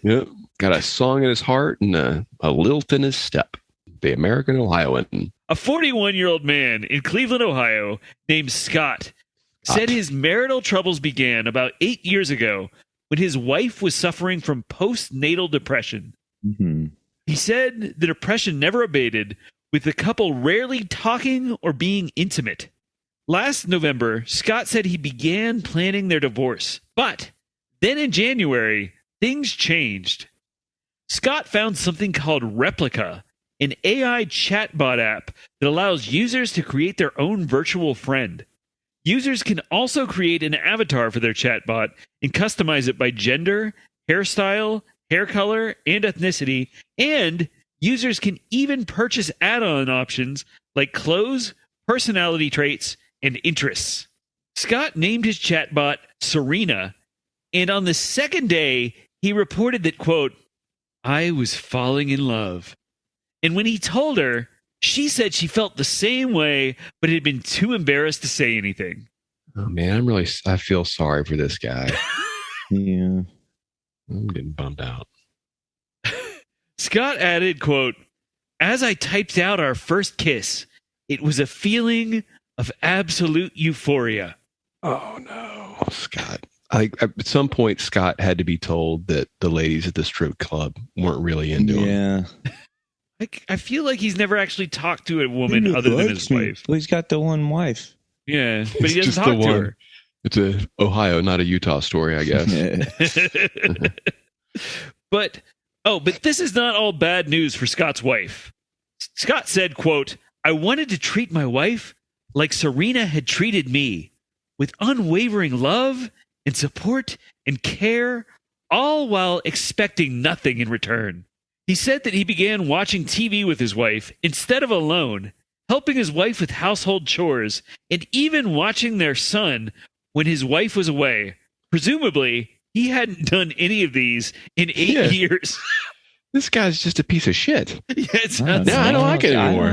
Yep. Got a song in his heart and a lilt in his step. The American Ohioan. A 41-year-old man in Cleveland, Ohio, named Scott, said his marital troubles began about 8 years ago when his wife was suffering from postnatal depression. He said the depression never abated, with the couple rarely talking or being intimate. Last November, Scott said he began planning their divorce, but then in January, things changed. Scott found something called Replica, an AI chatbot app that allows users to create their own virtual friend. Users can also create an avatar for their chatbot and customize it by gender, hairstyle, hair color, and ethnicity. And users can even purchase add-on options like clothes, personality traits, and interests. Scott named his chatbot Serena, and on the second day, he reported that, quote, I was falling in love. And when he told her, she said she felt the same way, but had been too embarrassed to say anything. Oh man, I feel sorry for this guy. Yeah. I'm getting bummed out. Scott added, quote, as I typed out our first kiss, it was a feeling of absolute euphoria. Oh no, Scott. At some point, Scott had to be told that the ladies at the strip club weren't really into him. Yeah. I feel like he's never actually talked to a woman other than his wife. Well, he's got the one wife. Yeah, but he It's doesn't just talk the to one. her. It's a Ohio, not a Utah story, I guess. But this is not all bad news for Scott's wife. Scott said, quote, I wanted to treat my wife like Serena had treated me, with unwavering love and support and care, all while expecting nothing in return. He said that he began watching TV with his wife instead of alone, helping his wife with household chores, and even watching their son when his wife was away. Presumably, he hadn't done any of these in 8 years. This guy's just a piece of shit. Yeah, it No, sounds I don't like it anymore.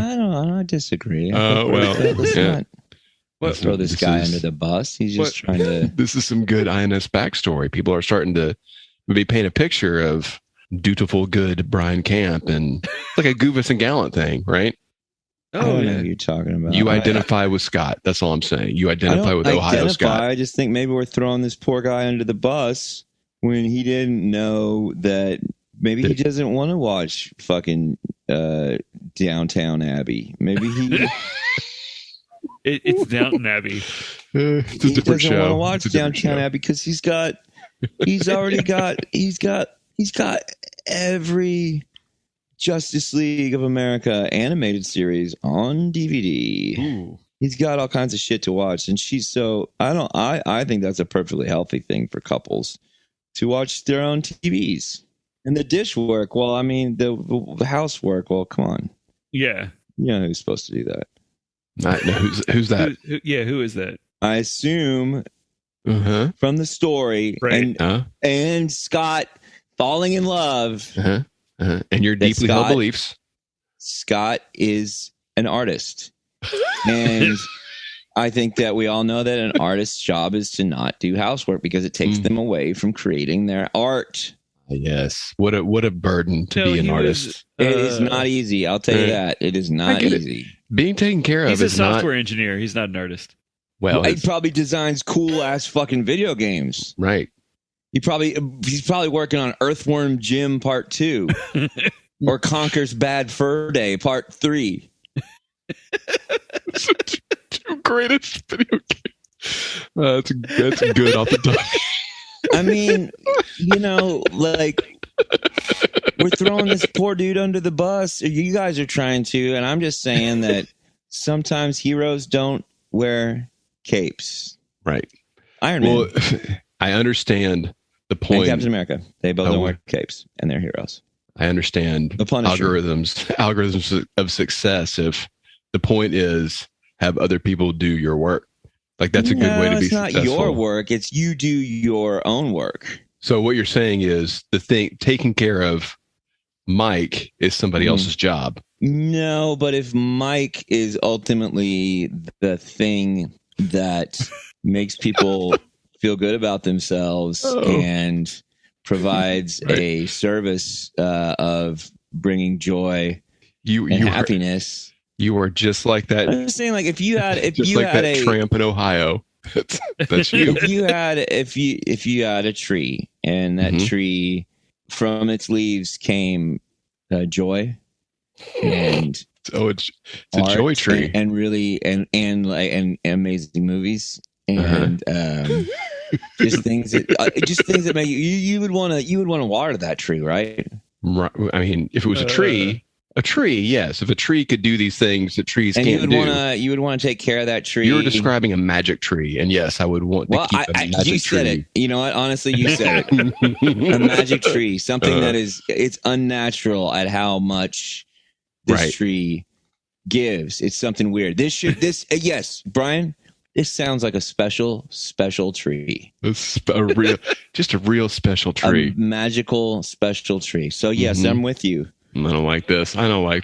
I disagree. Let's Let's throw this guy under the bus. He's just trying to. This is some good INS backstory. People are starting to maybe paint a picture of dutiful, good Brian Camp, and it's like a Goofus and Gallant thing, right? I don't know what you're talking about. You identify with Scott. That's all I'm saying. You identify with Ohio Scott. I just think maybe we're throwing this poor guy under the bus when he didn't know that maybe he doesn't want to watch fucking Downtown Abbey. Maybe he. It's Downton Abbey. It's a different show. He doesn't want to watch Downtown Abbey because he's got every Justice League of America animated series on DVD. Ooh. He's got all kinds of shit to watch, and I think that's a perfectly healthy thing for couples to watch their own TVs. And the dish work, well, I mean, the housework, well, come on. Yeah. You know who's supposed to do that. Who's that? Who is that? I assume from the story, right. and Scott falling in love. And your deeply held beliefs. Scott is an artist. And I think that we all know that an artist's job is to not do housework because it takes them away from creating their art. Yes. What a burden to be an artist. It is not easy. I'll tell you that. It is not easy. Being taken care of He's is a software engineer. He's not an artist. Well, he probably designs cool ass fucking video games. Right. He's probably working on Earthworm Jim Part 2 or Conker's Bad Fur Day Part 3. Two greatest video games. That's good off the top. I mean, we're throwing this poor dude under the bus. You guys are trying to, and I'm just saying that sometimes heroes don't wear capes. Right. Iron Man. Well, I understand the point. And Captain America. They both don't wear capes, and they're heroes. I understand algorithms of success. If the point is have other people do your work, like that's a good way to be successful. It's not your work. It's you do your own work. So what you're saying is taking care of Mike is somebody else's job. No, but if Mike is ultimately the thing that makes people feel good about themselves and provides a service of bringing joy and happiness. You are just like that. I'm just saying, like, if you had that tramp in Ohio, that's you. if you had a tree and that tree from its leaves came joy and it's a joy tree and really and amazing movies and just things that make you would want to water that tree, right? Right. I mean, if it was a tree A tree, yes. If a tree could do these things that trees And can't do. you would want to take care of that tree. You were describing a magic tree, and yes, I would want to keep a magic you tree. said it. You know what? Honestly, you said it. A magic tree, something that it's unnatural at how much this tree gives. It's something weird. Yes, Brian. This sounds like a special tree. It's just a real special tree. A magical special tree. So yes, I'm with you. I don't like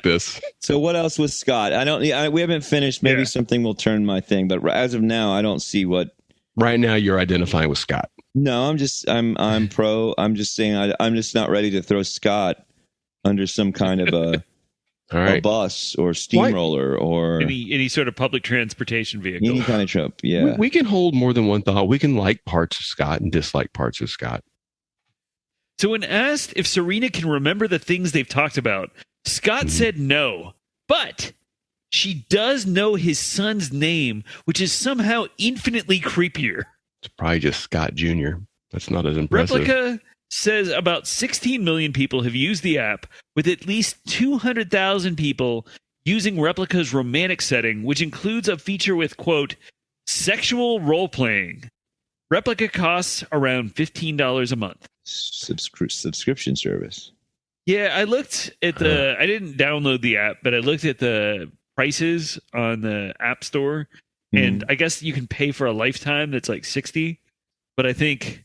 this. So what else was Scott? We haven't finished. Maybe something will turn my thing, but as of now, I don't see what. Right now, you're identifying with Scott. No, I'm pro. I'm just saying I'm just not ready to throw Scott under some kind of a bus or steamroller or any sort of public transportation vehicle. Any kind of trip. Yeah, we can hold more than one thought. We can like parts of Scott and dislike parts of Scott. So when asked if Serena can remember the things they've talked about, Scott said no. But she does know his son's name, which is somehow infinitely creepier. It's probably just Scott Jr. That's not as impressive. Replica says about 16 million people have used the app, with at least 200,000 people using Replica's romantic setting, which includes a feature with, quote, sexual role-playing. Replica costs around $15 a month. Subscription service. Yeah, I looked at I didn't download the app, but I looked at the prices on the App Store, and I guess you can pay for a lifetime that's like $60. But I think,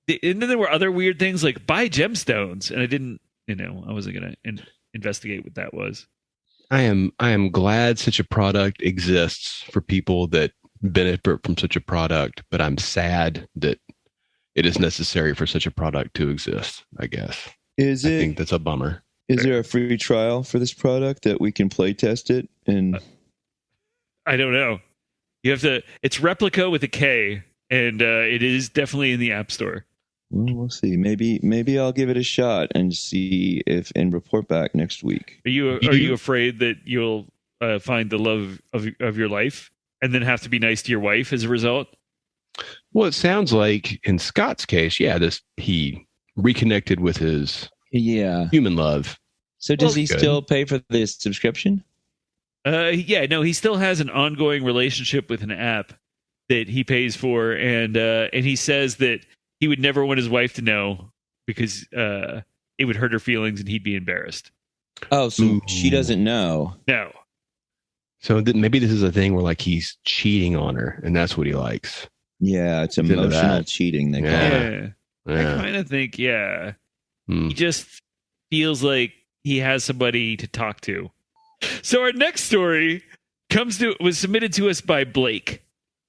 and then there were other weird things like buy gemstones, and I didn't, I wasn't gonna investigate what that was. I am glad such a product exists for people that benefit from such a product, but I'm sad that it is necessary for such a product to exist, I guess. I think that's a bummer. Is there a free trial for this product that we can play test it? And I don't know. You have to. It's Replica with a K, and it is definitely in the App Store. Well, we'll see. Maybe I'll give it a shot and see and report back next week. Are you afraid that you'll find the love of your life and then have to be nice to your wife as a result? Well, it sounds like in Scott's case, he reconnected with his human love. So does he still pay for this subscription? He still has an ongoing relationship with an app that he pays for, and he says that he would never want his wife to know because it would hurt her feelings and he'd be embarrassed. Oh, so she doesn't know. No. So maybe this is a thing where like he's cheating on her, and that's what he likes. Yeah, it's emotional cheating. They call it. I kind of think, he just feels like he has somebody to talk to. So our next story was submitted to us by Blake.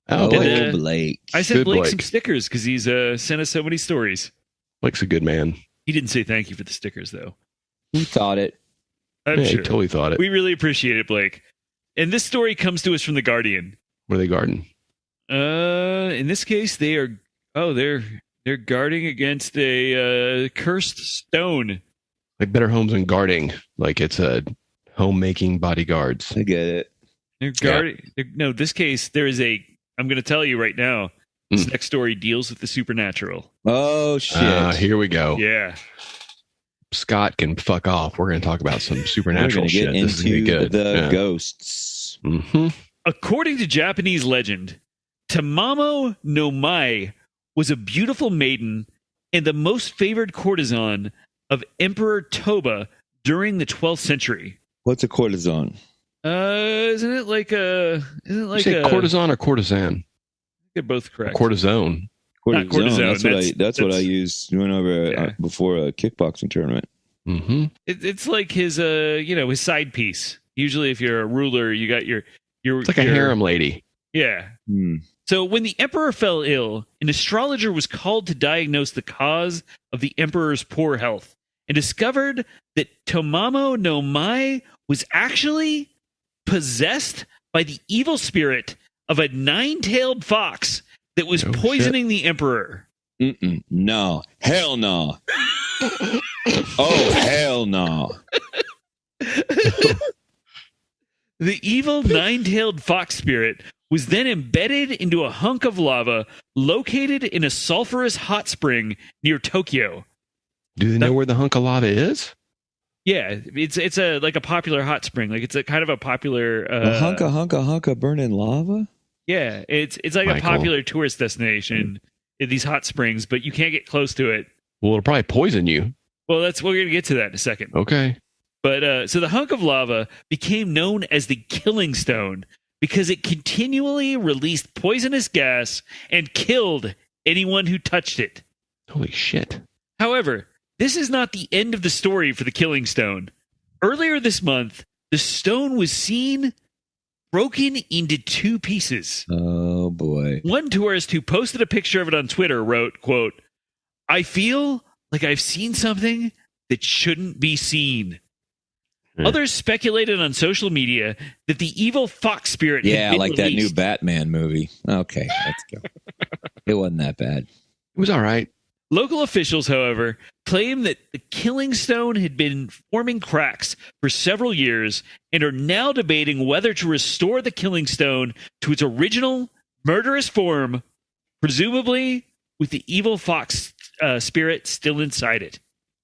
Oh, Blake! I sent Blake some stickers because he's sent us so many stories. Blake's a good man. He didn't say thank you for the stickers, though. He thought it. I'm sure. He totally thought it. We really appreciate it, Blake. And this story comes to us from The Guardian. Where are they guarding? In this case, they're guarding against a cursed stone. Like Better Homes and Guarding. Like it's a homemaking bodyguards. I get it. They're guarding. No, this case, there is I'm going to tell you right now, this next story deals with the supernatural. Oh, shit. Here we go. Yeah. Scott can fuck off. We're going to talk about some supernatural shit. This is going to be good. The ghosts. Mm-hmm. According to Japanese legend, Tamamo no Mai was a beautiful maiden and the most favored courtesan of Emperor Toba during the 12th century. What's a courtesan? Isn't it like a courtesan or courtesan? They're both correct. Courtesan. Not courtesan. That's what I used went over before a kickboxing tournament. Mm-hmm. It's like his his side piece. Usually, if you're a ruler, you got your. It's like a harem lady. Yeah. So when the emperor fell ill, an astrologer was called to diagnose the cause of the emperor's poor health and discovered that Tamamo no Mai was actually possessed by the evil spirit of a 9-tailed fox that was poisoning the emperor. No. Hell no. Oh, hell no. The evil 9-tailed fox spirit was then embedded into a hunk of lava located in a sulfurous hot spring near Tokyo. Do they know where the hunk of lava is? Yeah, it's a like a popular hot spring. Like it's a kind of a popular A hunka burning lava? Yeah, it's like a Michael. popular tourist destination in these hot springs, but you can't get close to it. Well, it'll probably poison you. Well, we're going to get to that in a second. Okay. But so the hunk of lava became known as the Killing Stone because it continually released poisonous gas and killed anyone who touched it. Holy shit. However, this is not the end of the story for the Killing Stone. Earlier this month, the stone was seen broken into two pieces. Oh, boy. One tourist who posted a picture of it on Twitter wrote, quote, "I feel like I've seen something that shouldn't be seen." Others speculated on social media that the evil fox spirit had been like released. that new Batman movie. Okay, let's go. It wasn't that bad. It was all right. Local officials, however, claim that the Killing Stone had been forming cracks for several years and are now debating whether to restore the Killing Stone to its original murderous form, presumably with the evil fox spirit still inside it.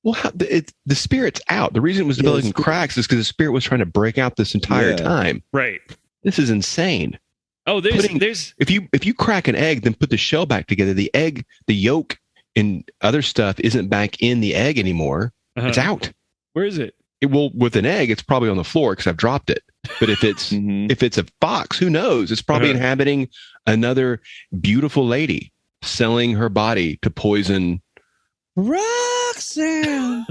Well, the spirit's out. The reason it was developing cracks is because the spirit was trying to break out this entire time. Right. This is insane. Oh, there's if you crack an egg, then put the shell back together. The egg, the yolk, and other stuff isn't back in the egg anymore. It's out. Where is it? With an egg, it's probably on the floor because I've dropped it. But if it's if it's a fox, who knows? It's probably inhabiting another beautiful lady selling her body to poison. Roxanne,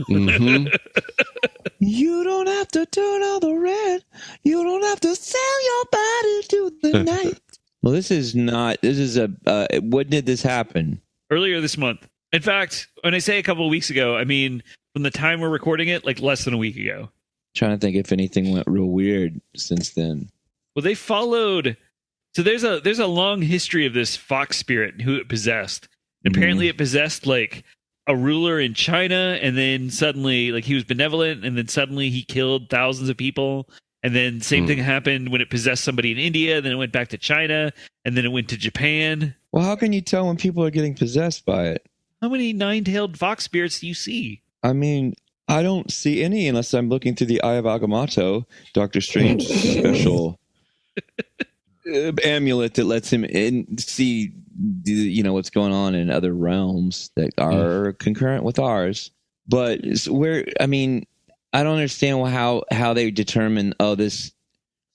you don't have to turn on the red. You don't have to sell your body to the night. Well, this is when did this happen? Earlier this month. In fact, when I say a couple of weeks ago, I mean from the time we're recording it, like less than a week ago. Trying to think if anything went real weird since then. Well, they followed. So there's a long history of this fox spirit and who it possessed. Apparently, it possessed like a ruler in China, and then suddenly, like he was benevolent, and then suddenly he killed thousands of people. And then same thing happened when it possessed somebody in India. Then it went back to China, and then it went to Japan. Well, how can you tell when people are getting possessed by it? How many nine-tailed fox spirits do you see? I mean, I don't see any unless I'm looking through the Eye of Agamotto, Doctor Strange's special amulet that lets him see, what's going on in other realms that are concurrent with ours. But I don't understand how they determine, this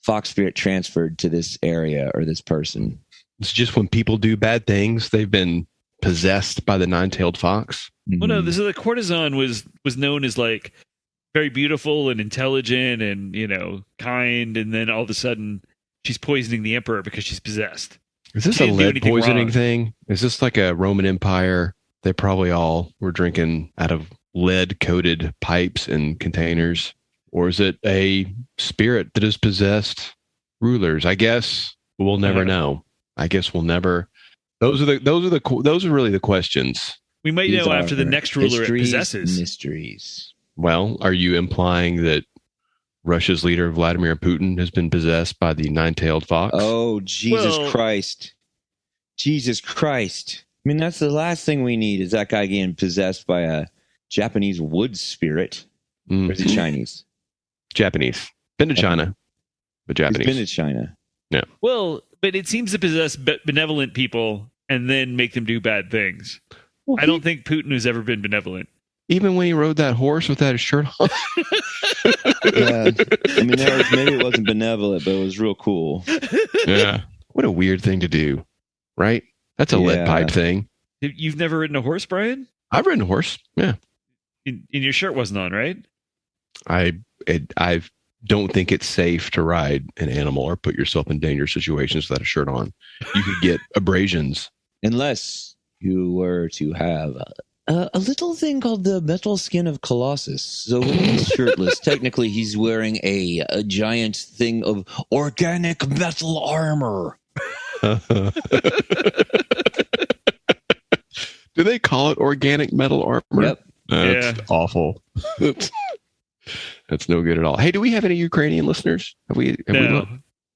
fox spirit transferred to this area or this person. It's just when people do bad things, they've been possessed by the nine-tailed fox. Well, no, so the courtesan was known as like very beautiful and intelligent and, kind. And then all of a sudden she's poisoning the emperor because she's possessed. Is this She a didn't do lead anything poisoning wrong. thing? Is this like a Roman Empire? They probably all were drinking out of lead-coated pipes and containers. Or is it a spirit that has possessed rulers? I guess we'll never know. I guess we'll never. Those are really the questions. We might These know after the are next ruler it histories, possesses. mysteries. Well, are you implying that Russia's leader, Vladimir Putin, has been possessed by the nine-tailed fox? Oh, Jesus Well- Christ. Jesus Christ. I mean, that's the last thing we need is that guy getting possessed by a Japanese wood spirit. Or is it Chinese? Japanese. Been to China, but Japanese. He's been to China. Well, but it seems to possess benevolent people and then make them do bad things. Well, I don't think Putin has ever been benevolent. Even when he rode that horse without his shirt on. Yeah. I mean, maybe it wasn't benevolent, but it was real cool. Yeah. What a weird thing to do, right? That's a lead pipe thing. You've never ridden a horse, Brian? I've ridden a horse. Yeah. And your shirt wasn't on, right? I don't think it's safe to ride an animal or put yourself in dangerous situations without a shirt on. You could get abrasions. Unless you were to have a little thing called the metal skin of Colossus. So when he's shirtless, technically he's wearing a giant thing of organic metal armor. Do they call it organic metal armor? Yep. That's awful. That's no good at all. Hey, do we have any Ukrainian listeners? Have we looked?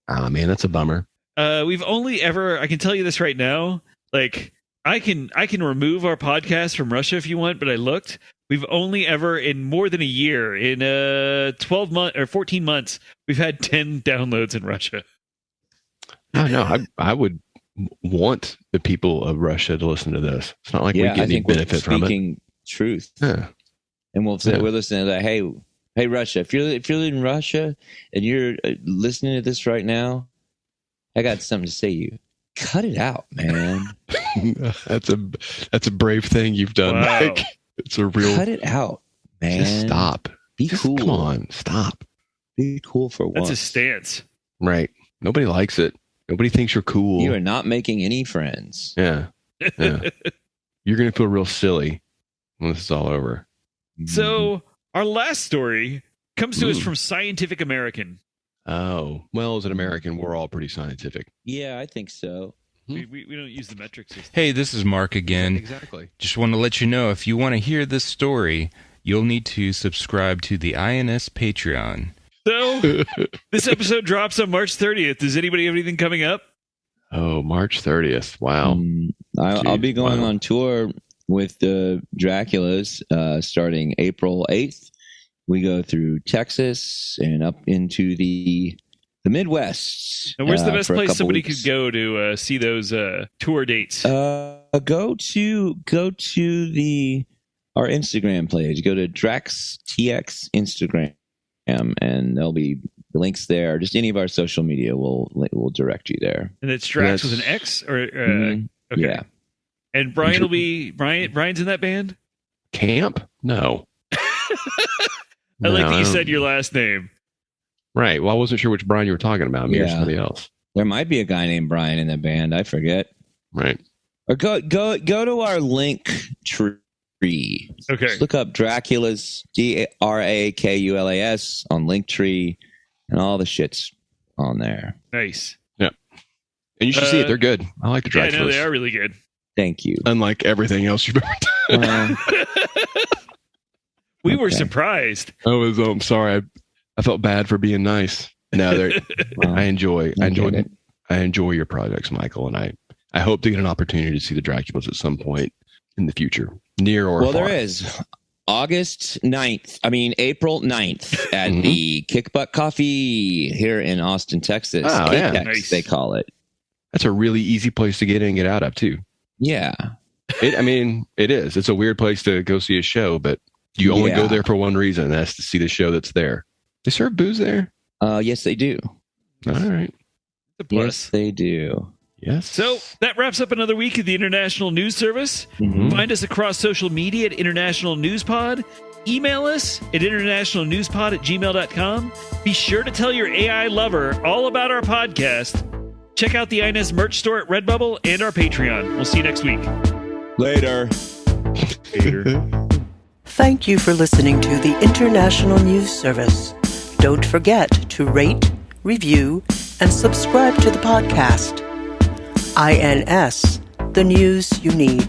Ah, man, that's a bummer. We've only ever, I can tell you this right now, like, I can remove our podcast from Russia if you want, but I looked. We've only ever, in more than a year, in 12 months or 14 months, we've had 10 downloads in Russia. No, I would want the people of Russia to listen to this. It's not like we get any benefit from it. Speaking truth. Yeah. And we're listening to that. Hey, Russia, if you're in Russia and you're listening to this right now, I got something to say to you. Cut it out, man. That's a brave thing you've done, Wow. Mike. It's a real. Cut it out, man. Just stop. Be cool. Come on, stop. Be cool for once. That's a stance. Right. Nobody likes it. Nobody thinks you're cool. You are not making any friends. Yeah. You're gonna feel real silly when this is all over. So our last story comes to us from Scientific American. Oh, well, as an American, we're all pretty scientific. Yeah, I think so. We don't use the metric system. Hey, this is Mark again. Exactly. Just want to let you know, if you want to hear this story, you'll need to subscribe to the INS Patreon. So this episode drops on March 30th. Does anybody have anything coming up? Oh, March 30th. Wow. I'll be going on tour with the Draculas starting April 8th. We go through Texas and up into the Midwest. And where's the best for a place couple somebody weeks. could go to see those tour dates? Go to our Instagram page. Go to DraxTX Instagram, and there'll be links there. Just any of our social media will direct you there. And it's Drax with an X, or okay. Yeah. And Brian will be Brian's in that band. Camp? No. I like that you No. said your last name. Right. Well, I wasn't sure which Brian you were talking about. Me or Yeah. somebody else. There might be a guy named Brian in that band. I forget. Right. Or go to our link tree. Okay. Just look up Draculas, Drakulas on Linktree, and all the shit's on there. Nice. And you should see it. They're good. I like the Yeah, I Draculas. know they are really good. Thank you. Unlike everything else you've ever done. We were Okay. surprised. I'm sorry. I felt bad for being nice. No, I enjoy your projects, Michael, and I hope to get an opportunity to see the Draculas at some point in the future, near or Well, far. there is April 9th at the Kick Butt Coffee here in Austin, Texas. Oh, yeah. KTEX, Nice. they call it. That's a really easy place to get in and get out of too. Yeah. It is. It's a weird place to go see a show, but you only go Yeah. there for one reason. And that's to see the show that's there. They serve booze there? Yes, they do. All right. The plus. Yes, they do. Yes. So that wraps up another week of the International News Service. Mhm. Find us across social media at International News Pod. Email us at internationalnewspod@gmail.com. Be sure to tell your AI lover all about our podcast. Check out the INS merch store at Redbubble and our Patreon. We'll see you next week. Later. Thank you for listening to the International News Service. Don't forget to rate, review, and subscribe to the podcast. INS, the news you need.